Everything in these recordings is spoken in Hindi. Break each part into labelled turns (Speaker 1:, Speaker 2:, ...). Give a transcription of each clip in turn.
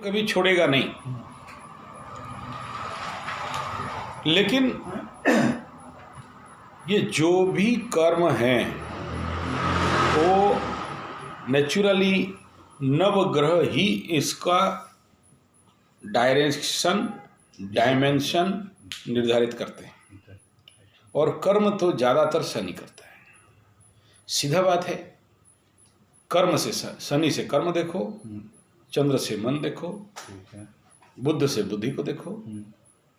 Speaker 1: कभी छोड़ेगा नहीं। लेकिन ये जो भी कर्म है वो नेचुरली नवग्रह ही इसका डायमेंशन निर्धारित करते हैं, और कर्म तो ज़्यादातर शनि करता है। सीधा बात है, कर्म से शनि से कर्म देखो, चंद्र से मन देखो, बुद्ध से बुद्धि को देखो,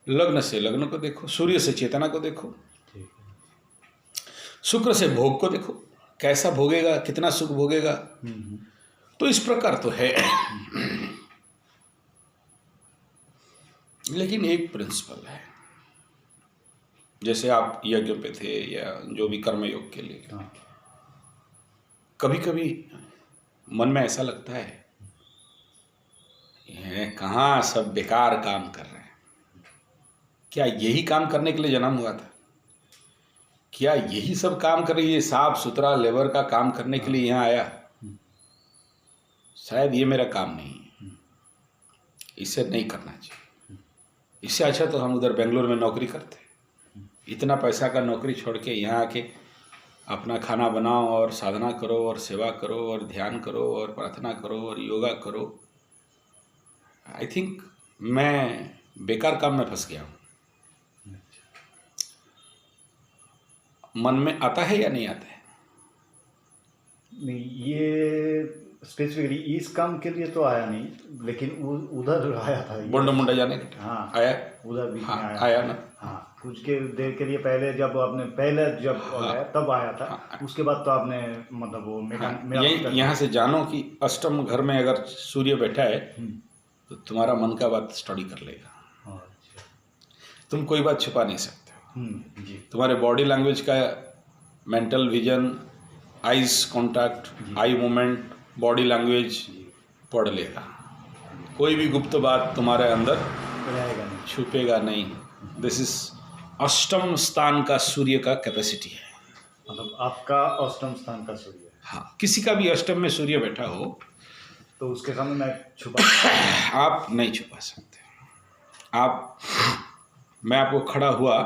Speaker 1: लग्न से लग्न को देखो, सूर्य से चेतना को देखो, शुक्र से भोग को देखो, कैसा भोगेगा, कितना सुख भोगेगा। तो इस प्रकार तो है। लेकिन एक प्रिंसिपल है, जैसे आप यज्ञ पे थे या जो भी कर्म योग के लिए, कभी कभी मन में ऐसा लगता है ये कहाँ सब बेकार काम कर रहे हैं। क्या यही काम करने के लिए जन्म हुआ था? क्या यही सब काम कर रही है, साफ सुथरा लेबर का काम करने के लिए यहाँ आया? शायद ये मेरा काम नहीं है, इसे नहीं करना चाहिए। इससे अच्छा तो हम उधर बेंगलोर में नौकरी करते, इतना पैसा का नौकरी छोड़ के यहाँ आके अपना खाना बनाओ और साधना करो और सेवा करो और ध्यान करो और प्रार्थना करो और योगा करो। आई थिंक मैं बेकार काम में फंस गया हूँ। मन में आता है या नहीं आता है?
Speaker 2: नहीं, ये स्पेसिफिकली इस काम के लिए तो आया नहीं, लेकिन उधर आया था।
Speaker 1: बोंडा मुंडा जाने के?
Speaker 2: हाँ
Speaker 1: आया,
Speaker 2: उधर भी
Speaker 1: हाँ,
Speaker 2: आया
Speaker 1: ना।
Speaker 2: हाँ, कुछ के देर के लिए पहले जब आपने जब आया तब आया था। हाँ, उसके बाद तो आपने मतलब वो
Speaker 1: यहाँ से जानो कि अष्टम घर में अगर सूर्य बैठा है तो तुम्हारा मन का बात स्टडी कर लेगा। तुम कोई बात छुपा नहीं सकते हो। तुम्हारे बॉडी लैंग्वेज का mental vision, eyes contact, eye movement, body language पढ़ लेगा। कोई भी गुप्त बात तुम्हारे अंदर छुपेगा नहीं। दिस इज अष्टम स्थान का सूर्य का कैपेसिटी है।
Speaker 2: मतलब आपका अष्टम स्थान का सूर्य?
Speaker 1: हाँ, किसी का भी अष्टम में सूर्य बैठा हो
Speaker 2: तो उसके सामने मैं छुपा
Speaker 1: आप नहीं छुपा सकते। मैं आपको खड़ा हुआ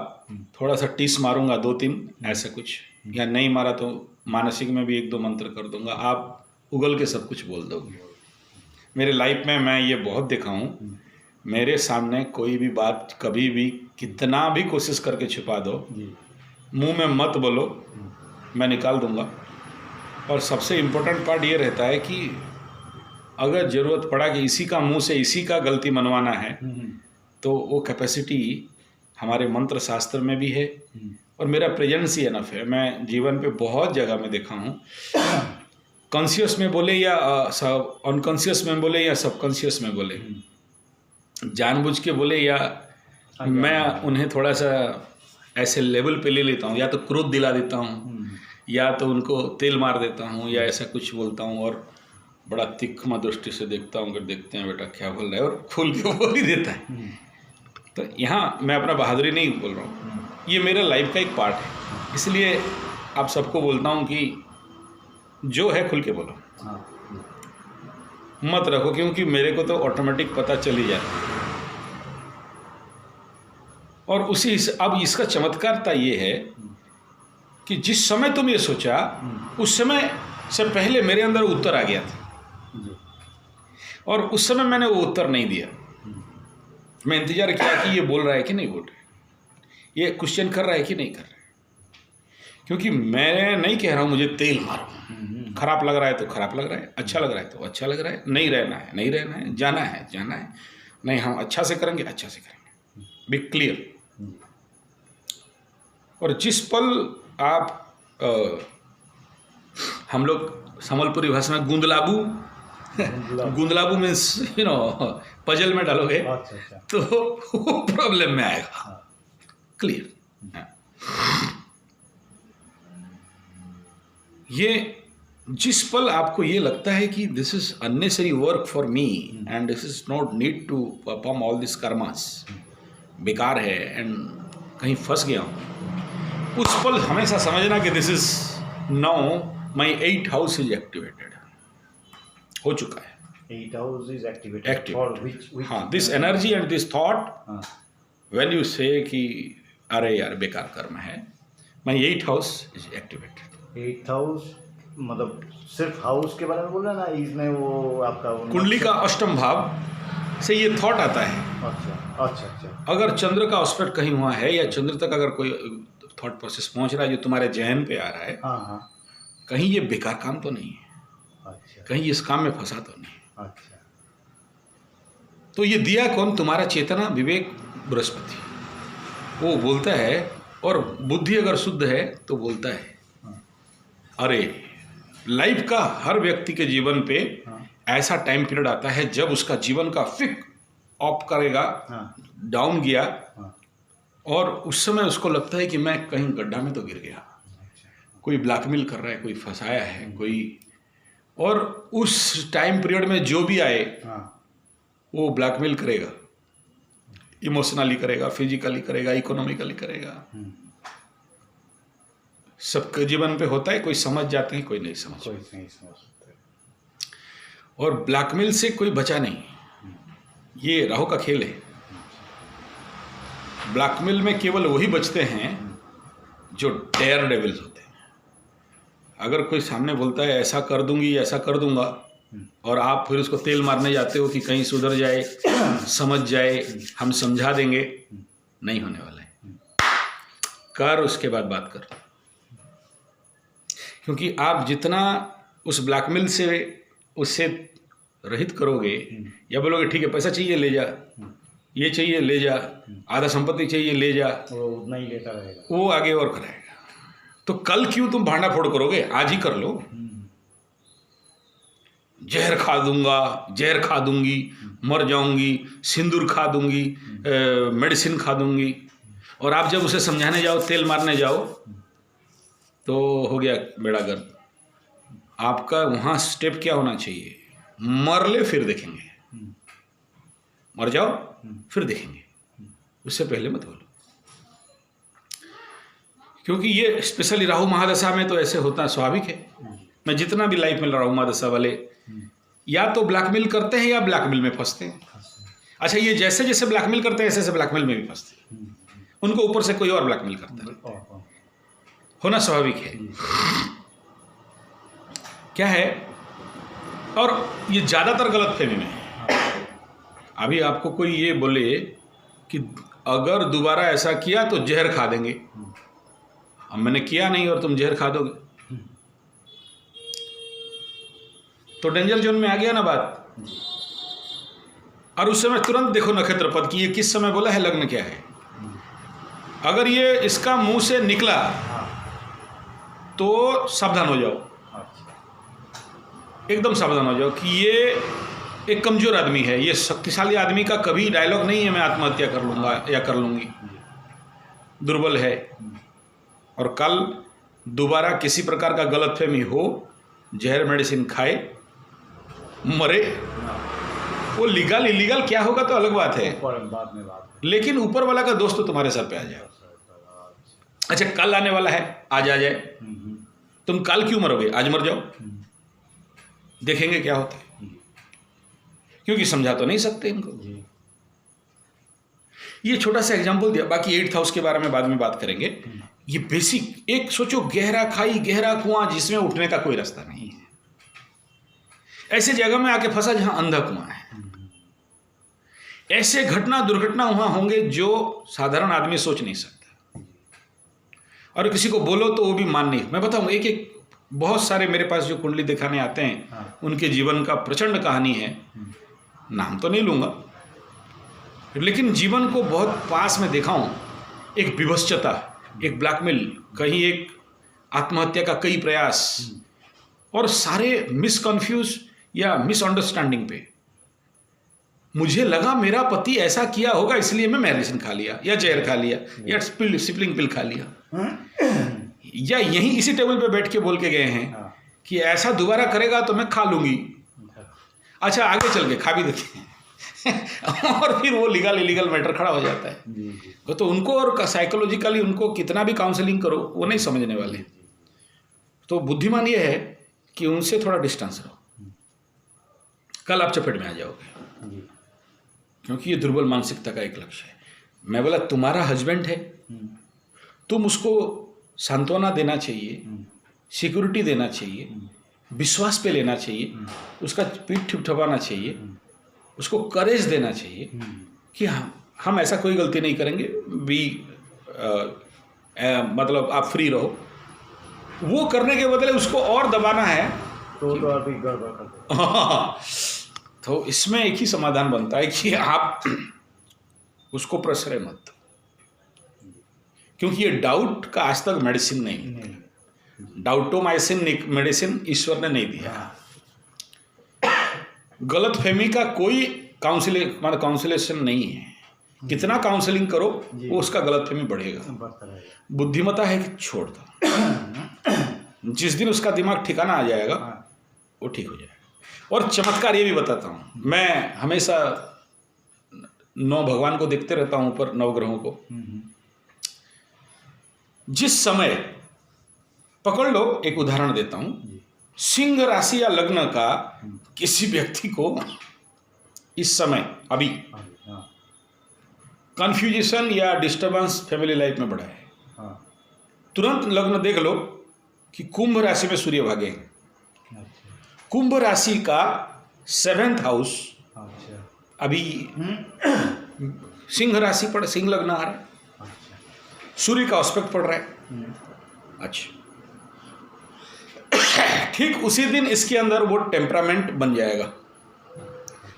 Speaker 1: थोड़ा सा टीस मारूंगा 2-3 ऐसा कुछ, या नहीं मारा तो मानसिक में भी 1-2 मंत्र कर दूंगा, आप उगल के सब कुछ बोल दोगे। मेरे लाइफ में मैं ये बहुत देखा हूँ, मेरे सामने कोई भी बात कभी भी कितना भी कोशिश करके छुपा दो, मुंह में मत बोलो, मैं निकाल दूंगा। और सबसे इम्पोर्टेंट पार्ट ये रहता है कि अगर ज़रूरत पड़ा कि इसी का मुंह से इसी का गलती मनवाना है तो वो कैपेसिटी हमारे मंत्र शास्त्र में भी है, और मेरा प्रेजेंस ही एनफ है। मैं जीवन पे बहुत जगह में देखा हूँ, कॉन्शियस में बोले या अनकॉन्शियस में बोले या सबकॉन्शियस में बोले, जानबूझ के बोले या मैं उन्हें थोड़ा सा ऐसे लेवल पे ले लेता हूँ, या तो क्रोध दिला देता हूँ, या तो उनको तेल मार देता हूँ, या ऐसा कुछ बोलता हूँ और बड़ा तीक्ष्ण दृष्टि से देखता हूँ कि देखते हैं बेटा क्या बोल रहा है, और खुल के बोल ही देता है। तो यहाँ मैं अपना बहादुरी नहीं बोल रहा हूँ, ये मेरा लाइफ का एक पार्ट है। इसलिए आप सबको बोलता हूँ कि जो है खुल के बोलो, मत रखो, क्योंकि मेरे को तो ऑटोमेटिक पता चल ही जाता है। और अब इसका चमत्कारता ये है कि जिस समय तुम ये सोचा उस समय से पहले मेरे अंदर उत्तर आ गया था, और उस समय मैंने वो उत्तर नहीं दिया। मैं इंतजार किया कि ये बोल रहा है कि नहीं बोल रहा है, ये क्वेश्चन कर रहा है कि नहीं कर रहा है। क्योंकि मैं नहीं कह रहा हूँ मुझे तेल मारो, खराब लग रहा है तो खराब लग रहा है, अच्छा लग रहा है तो अच्छा लग रहा है, नहीं रहना है नहीं रहना है, जाना है जाना है, नहीं हम अच्छा से करेंगे अच्छा से करेंगे, बी क्लियर। और जिस पल आप हम लोग संबलपुरी भाषा में गुंदलाबू मीन्स पजल में डालोगे तो वो प्रॉब्लम में आएगा। क्लियर? ये जिस पल आपको ये लगता है कि this is unnecessary work for me and this is not need to perform all this karmas, बेकार है एंड कहीं फंस गया हूँ, उस पल हमेशा समझना कि this is now my 8th house is activated, हो चुका है।
Speaker 2: 8 house is activated.
Speaker 1: Activated.
Speaker 2: For which
Speaker 1: हाँ, this energy and this thought,
Speaker 2: हाँ,
Speaker 1: when you say कि अरे यार बेकार कर्म है, my 8th house is activated.
Speaker 2: 8 house मतलब सिर्फ हाउस के बारे में बोल रहे हैं ना, इसमें वो आपका
Speaker 1: कुंडली का अष्टम भाव से ये थॉट आता है।
Speaker 2: अच्छा अच्छा अच्छा।
Speaker 1: अगर चंद्र का ऑस्पेक्ट कहीं हुआ है या चंद्र तक अगर कोई थॉट प्रोसेस पहुंच रहा है जो तुम्हारे जहन पे आ रहा है,
Speaker 2: हाँ हाँ।
Speaker 1: कहीं ये बेकार काम तो नहीं है,
Speaker 2: अच्छा
Speaker 1: कहीं इस काम में फंसा तो नहीं।
Speaker 2: अच्छा।
Speaker 1: तो ये दिया कौन? तुम्हारा चेतना विवेक बृहस्पति, वो बोलता है। और बुद्धि अगर शुद्ध है तो बोलता है अरे लाइफ का हर व्यक्ति के जीवन पे ऐसा टाइम पीरियड आता है जब उसका जीवन का फिक ऑफ करेगा, डाउन गया, और उस समय उसको लगता है कि मैं कहीं गड्ढा में तो गिर गया, कोई ब्लैकमेल कर रहा है, कोई फंसाया है कोई, और उस टाइम पीरियड में जो भी आए वो ब्लैकमेल करेगा, इमोशनली करेगा, फिजिकली करेगा, इकोनॉमिकली करेगा। सबके जीवन पे होता है, कोई समझ जाते हैं, कोई नहीं समझ। और ब्लैकमेल से कोई बचा नहीं, ये राहु का खेल है। ब्लैकमेल में केवल वही बचते हैं जो डेयर डेविल्स होते हैं। अगर कोई सामने बोलता है ऐसा कर दूंगी, ऐसा कर दूंगा, और आप फिर उसको तेल मारने जाते हो कि कहीं सुधर जाए, समझ जाए, हम समझा देंगे, नहीं होने वाला है। कर, उसके बाद बात कर। क्योंकि आप जितना उस ब्लैकमेल से उससे रहित करोगे, या बोलोगे ठीक है पैसा चाहिए ले जा, ये चाहिए ले जा, आधा संपत्ति चाहिए ले जा,
Speaker 2: वो उतना ही लेता रहेगा,
Speaker 1: वो आगे और कराएगा। तो कल क्यों तुम भांडा फोड़ करोगे? आज ही कर लो। जहर खा दूंगा, जहर खा दूंगी, मर जाऊंगी, सिंदूर खा दूंगी, मेडिसिन खा दूंगी, और आप जब उसे समझाने जाओ, तेल मारने जाओ, तो हो गया बेड़ा गर्क। आपका वहाँ स्टेप क्या होना चाहिए? मर ले फिर देखेंगे, मर जाओ फिर देखेंगे, उससे पहले मत बोलो। क्योंकि ये स्पेशली राहु महादशा में तो ऐसे होता है, स्वाभाविक है। मैं जितना भी लाइफ में राहु महादशा वाले या तो ब्लैकमेल करते हैं या ब्लैकमेल में फंसते हैं। अच्छा, ये जैसे जैसे ब्लैकमेल करते हैं ऐसे ऐसे ब्लैकमेल में भी फंसते हैं, उनको ऊपर से कोई और ब्लैकमेल करता है, होना स्वाभाविक है। क्या है, और ये ज़्यादातर गलतफहमी में है। अभी आपको कोई ये बोले कि अगर दोबारा ऐसा किया तो जहर खा देंगे, अब मैंने किया नहीं और तुम जहर खा दोगे, तो डेंजर जोन में आ गया ना बात। और उस समय तुरंत देखो नक्षत्र पद की ये किस समय बोला है, लग्न क्या है। अगर ये इसका मुंह से निकला तो सावधान हो जाओ, एकदम सावधान हो जाओ कि ये एक कमजोर आदमी है। ये शक्तिशाली आदमी का कभी डायलॉग नहीं है मैं आत्महत्या कर लूँगा या कर लूँगी, दुर्बल है। और कल दोबारा किसी प्रकार का गलतफहमी हो, जहर मेडिसिन खाए, मरे, वो लीगल इलीगल क्या होगा तो अलग बात है,
Speaker 2: बाद में बात,
Speaker 1: लेकिन ऊपर वाला का दोस्त तो तुम्हारे सर पे आ जाए। अच्छा, कल आने वाला है, आज आ जाए, तुम कल क्यों मरोगे, आज मर जाओ, देखेंगे क्या होता है। क्योंकि समझा तो नहीं सकते इनको। ये छोटा सा एग्जांपल दिया, बाकी 8th हाउस के बारे में बाद में बात करेंगे। ये बेसिक एक सोचो, गहरा खाई, गहरा कुआं जिसमें उठने का कोई रास्ता नहीं है, ऐसे जगह में आके फंसा जहां अंधा कुआं है। ऐसे घटना दुर्घटना वहां होंगे जो साधारण आदमी सोच नहीं सकता, और किसी को बोलो तो वो भी मान नहीं। मैं बताऊं, एक एक बहुत सारे मेरे पास जो कुंडली दिखाने आते हैं, उनके जीवन का प्रचंड कहानी है, नाम तो नहीं लूंगा, लेकिन जीवन को बहुत पास में देखा हूं। एक विभत्सता, एक ब्लैकमेल, कहीं एक आत्महत्या का कई प्रयास, और सारे मिसकन्फ्यूज या मिसअंडरस्टैंडिंग पे। मुझे लगा मेरा पति ऐसा किया होगा इसलिए मैं मेडिसिन खा लिया, या जहर खा लिया, या सिपलिंग पिल खा लिया, या यहीं इसी टेबल पे बैठ के बोल के गए हैं कि ऐसा दोबारा करेगा तो मैं खा लूंगी। अच्छा, आगे चल के खा भी देते हैं और फिर वो लीगल इलीगल मैटर खड़ा हो जाता है। तो उनको और साइकोलॉजिकली उनको कितना भी काउंसलिंग करो वो नहीं समझने वाले। तो बुद्धिमान ये है कि उनसे थोड़ा डिस्टेंस रहो, कल आप चपेट में आ जाओगे,
Speaker 2: जी।
Speaker 1: क्योंकि ये दुर्बल मानसिकता का एक लक्ष्य है। मैं बोला तुम्हारा हस्बैंड है, तुम उसको सांत्वना देना चाहिए, सिक्योरिटी देना चाहिए, विश्वास पे लेना चाहिए, उसका पीठ ठिपठिपाना चाहिए, उसको करेज देना चाहिए कि हम ऐसा कोई गलती नहीं करेंगे, मतलब आप फ्री रहो। वो करने के बदले उसको और दबाना है
Speaker 2: तो और भी गड़बड़ कर देते।
Speaker 1: तो इसमें एक ही समाधान बनता है कि आप उसको प्रश्रय मत दो, क्योंकि ये डाउट का आज तक मेडिसिन नहीं है। डाउटोमाइसिन मेडिसिन ईश्वर ने नहीं दिया। गलतफहमी का कोई काउंसिलेशन नहीं है। कितना काउंसलिंग करो वो उसका गलतफहमी बढ़ेगा। बुद्धिमता है कि छोड़ दो, जिस दिन उसका दिमाग ठिकाना आ जाएगा वो ठीक हो जाएगा। और चमत्कार ये भी बताता हूँ, मैं हमेशा 9 भगवान को देखते रहता हूँ, ऊपर 9 ग्रहों को। जिस समय पकड़ लो, एक उदाहरण देता हूँ, सिंह राशि या लग्न का किसी व्यक्ति को इस समय अभी कंफ्यूजन या डिस्टर्बेंस फैमिली लाइफ में बढ़ा है, तुरंत लग्न देख लो कि कुंभ राशि में सूर्य भागे। कुंभ राशि का 7th हाउस अभी सिंह राशि पर सिंह लग्न आ रहा है, सूर्य का एस्पेक्ट पड़ रहा है। अच्छा, ठीक उसी दिन इसके अंदर वो टेम्परामेंट बन जाएगा।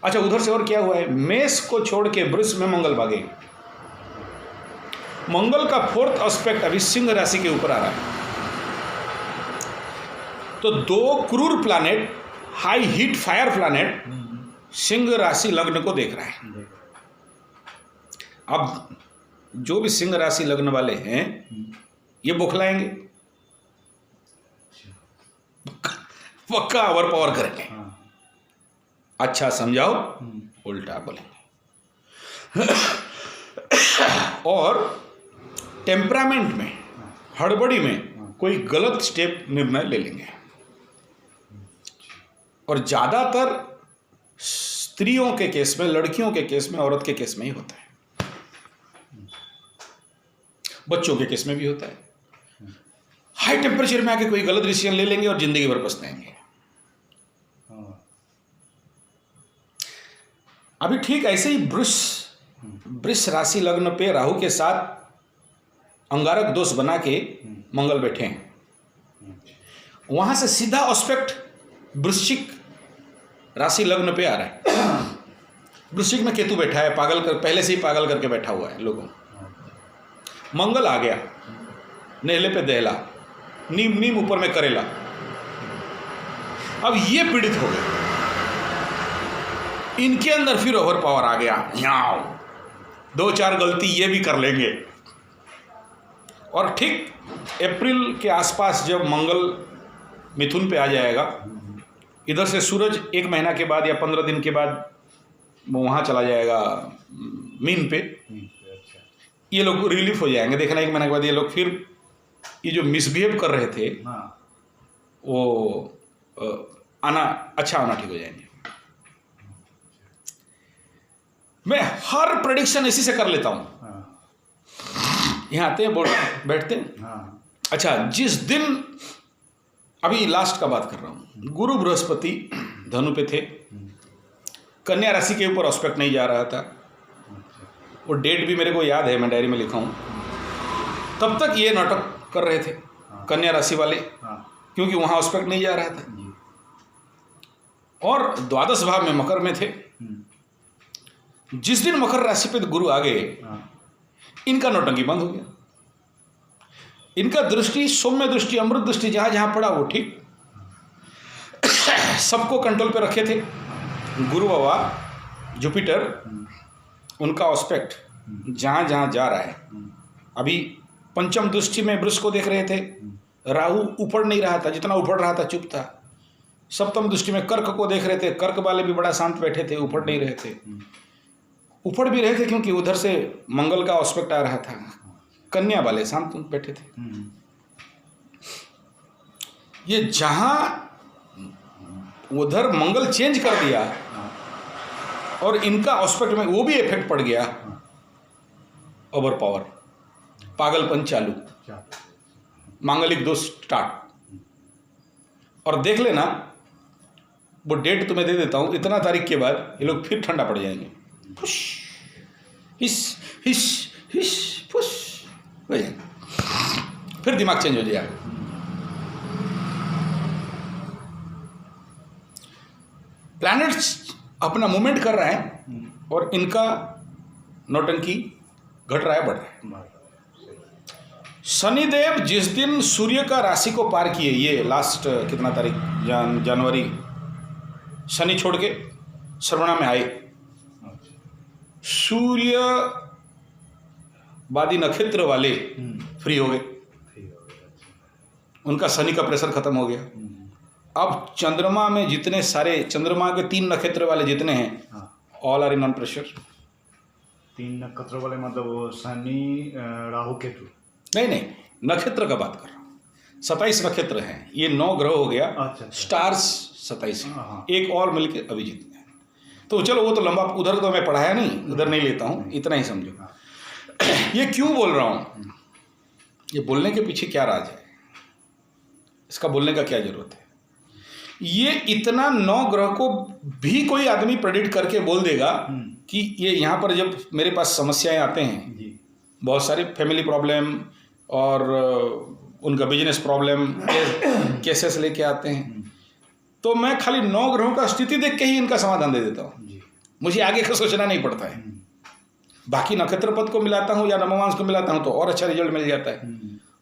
Speaker 1: अच्छा, उधर से और क्या हुआ है, मेष को छोड़ के वृष में मंगल भागे। मंगल का 4th एस्पेक्ट अभी सिंह राशि के ऊपर आ रहा है। तो 2 क्रूर planet, high heat fire planet Singh राशि लग्न को देख रहा है। अब जो भी सिंह राशि लग्न वाले हैं ये बौखलाएंगे, पक्का ओवर पावर करेंगे। अच्छा समझाओ, उल्टा बोलेंगे। और टेम्परामेंट में, हड़बड़ी में कोई गलत स्टेप निर्णय ले लेंगे। और ज़्यादातर स्त्रियों के केस में, लड़कियों के केस में, औरत के केस में ही होता है। बच्चों के केस में भी होता है। हाई टेम्परेचर में आके कोई गलत डिसीजन ले लेंगे और जिंदगी भर पछताएंगे। अभी ठीक ऐसे ही वृष राशि लग्न पे राहु के साथ अंगारक दोष बना के मंगल बैठे हैं। वहां से सीधा एस्पेक्ट वृश्चिक राशि लग्न पे आ रहा है। वृश्चिक में केतु बैठा है, पहले से ही पागल करके बैठा हुआ है लोगों। मंगल आ गया, नेहले पे दहला, नीम नीम ऊपर में करेला। अब ये पीड़ित हो गए, इनके अंदर फिर ओवर पावर आ गया। 2-4 गलती ये भी कर लेंगे। और ठीक अप्रैल के आसपास जब मंगल मिथुन पे आ जाएगा, इधर से सूरज 1 महीना के बाद या 15 दिन के बाद वहाँ चला जाएगा मीन पे। ये लोग रिलीफ हो जाएंगे। देखना 1 महीने के बाद ये लोग फिर ये जो मिसबिहेव कर रहे थे वो अच्छा आना ठीक हो जाएंगे। मैं हर प्रेडिक्शन इसी से कर लेता हूँ। यहाँ आते हैं, बैठते हैं। अच्छा, जिस दिन, अभी लास्ट का बात कर रहा हूँ, गुरु बृहस्पति धनु पे थे, कन्या राशि के ऊपर एस्पेक्ट नहीं जा रहा था। वो डेट भी मेरे को याद है, मैं डायरी में लिखा हूँ। तब तक ये नाटक कर रहे थे कन्या राशि वाले, क्योंकि वहाँ एस्पेक्ट नहीं जा रहा था। और द्वादश भाव में मकर में थे। जिस दिन मकर राशि पे गुरु आ गए, इनका नौटंकी बंद हो गया। इनका दृष्टि, सौम्य दृष्टि, अमृत दृष्टि जहाँ जहाँ पड़ा वो ठीक, सबको कंट्रोल पे रखे थे। गुरु बाबा जुपिटर, उनका एस्पेक्ट जहाँ जहाँ जा रहा है। अभी पंचम दृष्टि में वृष को देख रहे थे, राहु ऊपर नहीं रहा था, जितना ऊपर रहा था चुप था। सप्तम दृष्टि में कर्क को देख रहे थे, कर्क वाले भी बड़ा शांत बैठे थे, ऊपर नहीं रहे थे। ऊपर भी रहे थे क्योंकि उधर से मंगल का एस्पेक्ट आ रहा था। कन्या वाले शांत बैठे थे। ये जहां उधर मंगल चेंज कर दिया, और इनका ऑस्पेक्ट में वो भी इफेक्ट पड़ गया, ओवर पावर, पागलपन चालू, मांगलिक दोष स्टार्ट। और देख लेना, वो डेट तुम्हें दे देता हूँ, इतना तारीख के बाद ये लोग फिर ठंडा पड़ जाएंगे, फुश हिस हिस हिस फुश हो जाएगा, फिर दिमाग चेंज हो जाएगा। प्लैनेट्स अपना मूवमेंट कर रहे हैं और इनका नौटंकी घट रहा है, बढ़ रहा है। शनिदेव जिस दिन सूर्य का राशि को पार किए, ये लास्ट कितना तारीख, जनवरी, शनि छोड़ के श्रवणा में आए, सूर्यवादी नक्षत्र वाले फ्री हो गए, उनका शनि का प्रेशर खत्म हो गया। अब चंद्रमा में जितने सारे, चंद्रमा के 3 नक्षत्र वाले जितने हैं, all are in on pressure.
Speaker 2: 3 नक्षत्र वाले मतलब वो शनि, राहु, केतु?
Speaker 1: नहीं, नक्षत्र का बात कर रहा हूँ। 27 नक्षत्र हैं, ये 9 ग्रह हो गया।
Speaker 2: अच्छा।
Speaker 1: स्टार्स 27 हैं, एक और मिलके अभिजीत है। तो चलो वो तो लंबा, उधर तो मैं पढ़ाया नहीं, उधर नहीं लेता हूँ, इतना ही समझो। ये क्यों बोल रहा हूँ, ये बोलने के पीछे क्या राज है, इसका बोलने का क्या जरूरत है। ये इतना 9 ग्रह को भी कोई आदमी प्रेडिक्ट करके बोल देगा कि ये यहाँ पर जब मेरे पास समस्याएं आते हैं जी, बहुत सारे फैमिली प्रॉब्लम और उनका बिजनेस प्रॉब्लम केसेस लेके आते हैं, तो मैं खाली 9 ग्रहों का स्थिति देख के ही इनका समाधान दे देता हूँ। मुझे आगे का सोचना नहीं पड़ता है। बाकी नक्षत्र पद को मिलाता हूँ या नवमांश को मिलाता हूँ तो और अच्छा रिजल्ट मिल जाता है,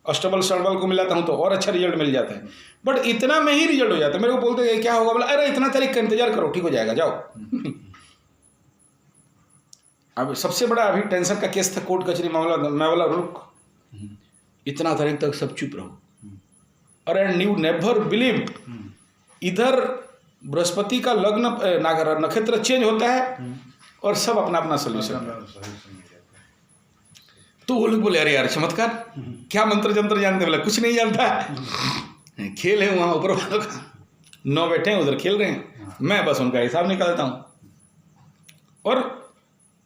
Speaker 1: अष्टबल षडबल को मिलाता हूँ तो और अच्छा रिजल्ट मिल जाता है, बट इतना में ही रिजल्ट हो जाता है। मेरे को बोलते हैं क्या होगा, बोला अरे इतना तारीख का इंतजार करो, ठीक हो जाएगा, जाओ। अब सबसे बड़ा अभी टेंशन का केस था, कोर्ट कचहरी मामला, मैं बोला रुक, इतना तारीख तक सब चुप रहो। और एंड यू नेवर बिलीव, इधर बृहस्पति का लग्न नक्षत्र चेंज होता है और सब अपना अपना सोल्यूशन। तो वो लोग बोले अरे यार चमत्कार, क्या मंत्र जंत्र जानते, बोला कुछ नहीं जानता, खेल है वहाँ ऊपर वालों का, 9 बैठे हैं उधर खेल रहे हैं, मैं बस उनका हिसाब निकालता हूँ। और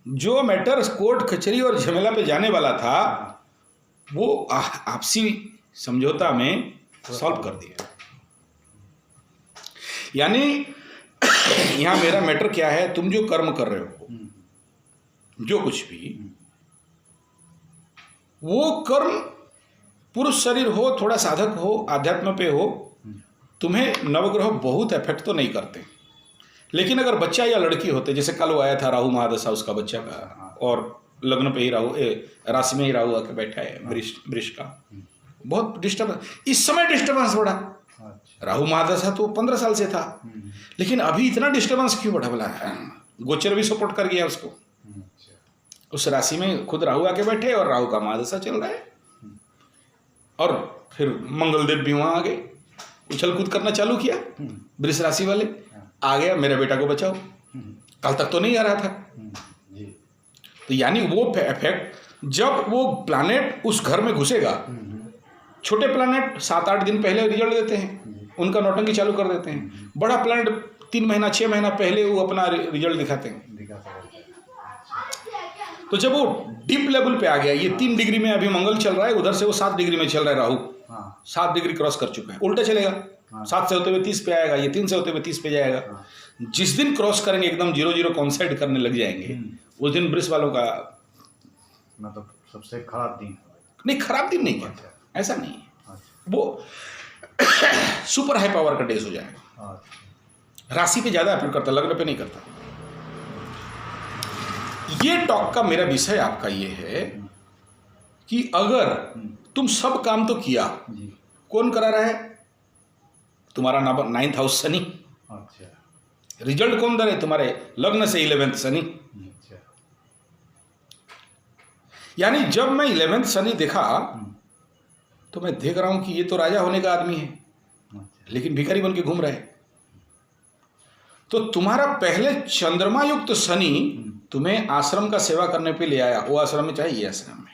Speaker 1: जो मैटर कोर्ट कचहरी और झमेला पे जाने वाला था वो आपसी समझौता में सॉल्व कर दिया। यानी यहाँ मेरा मैटर क्या है, तुम जो कर्म कर रहे हो, जो कुछ भी, वो कर्म पुरुष शरीर हो, थोड़ा साधक हो, आध्यात्म पे हो, तुम्हें नवग्रह बहुत इफेक्ट तो नहीं करते। लेकिन अगर बच्चा या लड़की होते, जैसे कल वो आया था राहु महादशा उसका बच्चा का, और लग्न पे ही राहु, राशि में ही राहु आके बैठा है, वृष का, बहुत डिस्टर्बेंस, इस समय डिस्टर्बेंस बढ़ा। राहु महादशा तो 15 साल से था, लेकिन अभी इतना डिस्टर्बेंस क्यों बढ़ा, बोला गोचर भी सपोर्ट कर गया उसको। उस राशि में खुद राहु आके बैठे और राहु का महादशा चल रहा है, और फिर मंगलदेव भी वहाँ आ गए, उछल कूद करना चालू किया, वृष राशि वाले आ गया, मेरे बेटा को बचाओ, कल तक तो नहीं आ रहा था। तो यानी वो इफेक्ट, जब वो प्लैनेट उस घर में घुसेगा, छोटे प्लैनेट 7-8 दिन पहले रिजल्ट देते हैं, उनका नौटंकी चालू कर देते हैं। बड़ा प्लैनेट 3 महीना 6 महीना पहले वो अपना रिजल्ट दिखाते हैं। तो जब वो डीप लेवल पे आ गया, ये 3 डिग्री में अभी मंगल चल रहा है, उधर से वो 7 डिग्री में चल रहा है राहु, 7 डिग्री क्रॉस कर चुका है, उल्टा चलेगा, 7 से होते हुए 30 पे आएगा, ये 3 से होते हुए 30 पे जाएगा। जिस दिन क्रॉस करेंगे, एकदम 0-0 कॉन्साइड करने लग जाएंगे, उस दिन वृष वालों का
Speaker 2: मतलब सबसे खराब दिन
Speaker 1: नहीं, खराब दिन नहीं कहता, ऐसा नहीं है, वो सुपर हाई पावर का डेज हो जाएगा। राशि पे ज़्यादा अफेक्ट करता, लग्न पे नहीं करता। ये टॉक का मेरा विषय आपका ये है कि अगर तुम सब काम तो किया, कौन करा रहा है, तुम्हारा 9th हाउस शनि। अच्छा। रिजल्ट कौन दे रहे, तुम्हारे लग्न से 11th शनि। अच्छा। यानी जब मैं 11th शनि देखा तो मैं देख रहा हूं कि ये तो राजा होने का आदमी है, लेकिन भिखारी बन के घूम रहा है। तो तुम्हारा पहले चंद्रमा युक्त शनि तुम्हें आश्रम का सेवा करने पे ले आया, वो आश्रम में चाहे ये आश्रम में,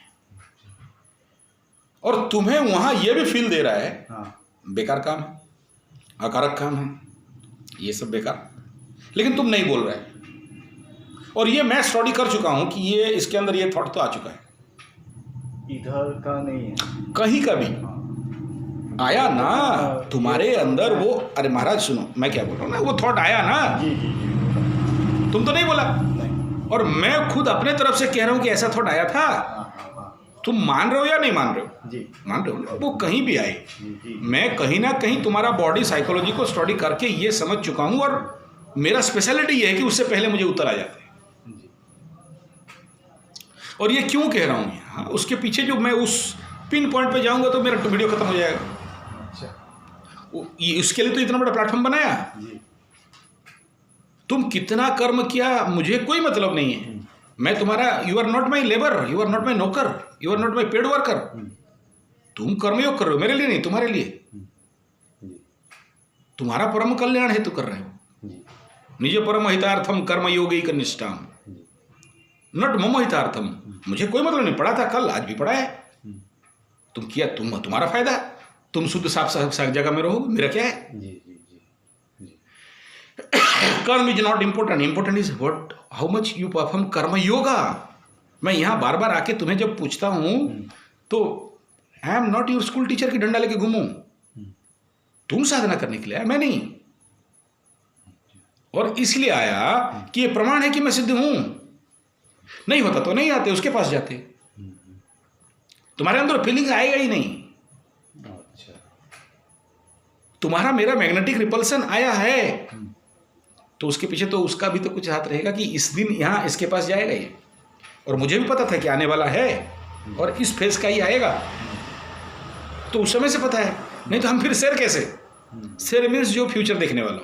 Speaker 1: और तुम्हें वहां ये भी फील दे रहा है बेकार काम है, अकारक काम है, ये सब बेकार, लेकिन तुम नहीं बोल रहे, और ये मैं स्टडी कर चुका हूँ कि ये इसके अंदर ये थॉट तो आ चुका है,
Speaker 2: इधर का नहीं है।
Speaker 1: कहीं का भी आया ना तुम्हारे अंदर वो। अरे महाराज सुनो, मैं क्या बोल रहा हूँ ना, वो थॉट आया ना,
Speaker 2: जी जी जी।
Speaker 1: तुम तो नहीं बोला,
Speaker 2: नहीं।
Speaker 1: और मैं खुद अपने तरफ से कह रहा हूँ कि ऐसा थॉट आया था। तुम मान रहे हो या नहीं मान रहे हो?
Speaker 2: जी
Speaker 1: मान रहे हो ना, वो कहीं भी आए।
Speaker 2: जी जी।
Speaker 1: मैं कहीं ना कहीं तुम्हारा बॉडी साइकोलॉजी को स्टडी करके ये समझ चुका हूँ, और मेरा स्पेशलिटी ये है कि उससे पहले मुझे उत्तर आ जाते हैं।
Speaker 2: जी।
Speaker 1: और ये क्यों कह रहा हूँ यहाँ, उसके पीछे जो मैं उस पिन पॉइंट पे जाऊँगा तो मेरा वीडियो खत्म हो जाएगा।
Speaker 2: अच्छा।
Speaker 1: उसके लिए तो इतना बड़ा प्लेटफॉर्म बनाया।
Speaker 2: जी।
Speaker 1: तुम कितना कर्म किया मुझे कोई मतलब नहीं है। मैं तुम्हारा, you are not my labour, you are not my नौकर, you are not my paid worker. तुम कर्मयोग कर रहे हो मेरे लिए नहीं, तुम्हारे लिए। तुम्हारा परम कल्याण हेतु कर रहे हो। निज परम हितार्थम कर्म योगी का निष्ठाम, नट मम हितार्थम। मुझे कोई मतलब नहीं, पढ़ा था कल, आज भी पढ़ा है। तुम किया, तुम्हारा फायदा, तुम शुद्ध साफ जगह में रहो, मेरा क्या है।
Speaker 2: जी जी जी।
Speaker 1: कर्म is not important, important is what, how much you perform कर्म योगा। मैं यहाँ बार बार आके तुम्हें जब पूछता हूँ तो I am not your school teacher की डंडा लेके घूमूं। तुम साधना करने के लिए आया, मैं नहीं। और इसलिए आया कि ये प्रमाण है कि मैं सिद्ध हूं। नहीं होता तो नहीं आते, उसके पास जाते। तुम्हारे अंदर फीलिंग आएगा ही नहीं।
Speaker 2: अच्छा।
Speaker 1: तुम्हारा मेरा मैग्नेटिक रिपल्सन आया है तो उसके पीछे तो उसका भी तो कुछ हाथ रहेगा कि इस दिन यहाँ इसके पास जाएगा ये। और मुझे भी पता था कि आने वाला है और इस फेज का ही आएगा, तो उस समय से पता है। नहीं तो हम फिर शेर कैसे? शेर मीन्स जो फ्यूचर देखने वाला,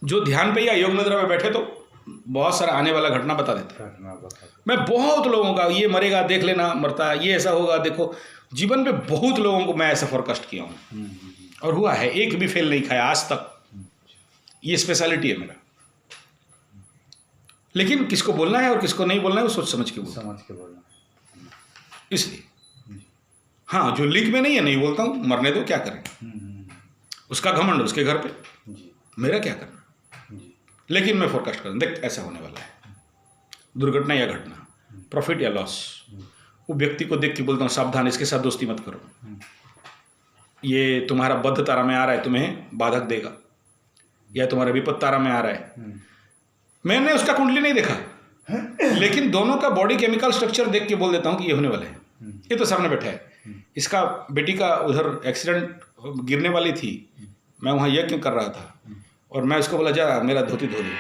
Speaker 1: जो ध्यान पे या योग निद्रा में बैठे तो बहुत सारा आने वाला घटना बता देता है। मैं बहुत लोगों का, ये मरेगा देख लेना, मरता है, ये ऐसा होगा देखो, जीवन में बहुत लोगों को मैं ऐसा फोरकास्ट किया हूँ और हुआ है, एक भी फेल नहीं खाया आज तक। ये स्पेशलिटी है मेरा। लेकिन किसको बोलना है और किसको नहीं बोलना है वो सोच समझ के बोलना, इसलिए। हाँ, जो लीक में नहीं है नहीं बोलता हूँ, मरने दो, क्या करें। उसका घमंड उसके घर पे, मेरा क्या करना। लेकिन मैं फोरकास्ट करूँ, देख ऐसा होने वाला है, दुर्घटना या घटना, प्रॉफिट या लॉस। वो व्यक्ति को देख के बोलता हूँ सावधान, इसके साथ दोस्ती मत करो। ये तुम्हारा बद्ध तारा में आ रहा है, तुम्हें बाधक देगा, या तुम्हारा विपद तारा में आ रहा है। मैंने उसका कुंडली नहीं देखा, लेकिन दोनों का बॉडी केमिकल स्ट्रक्चर देख के बोल देता हूँ कि ये होने वाला है। ये तो सामने बैठा है, इसका बेटी का उधर एक्सीडेंट गिरने वाली थी, मैं वहाँ यज्ञ कर रहा था और मैं उसको बोला जा मेरा धोती धो दे।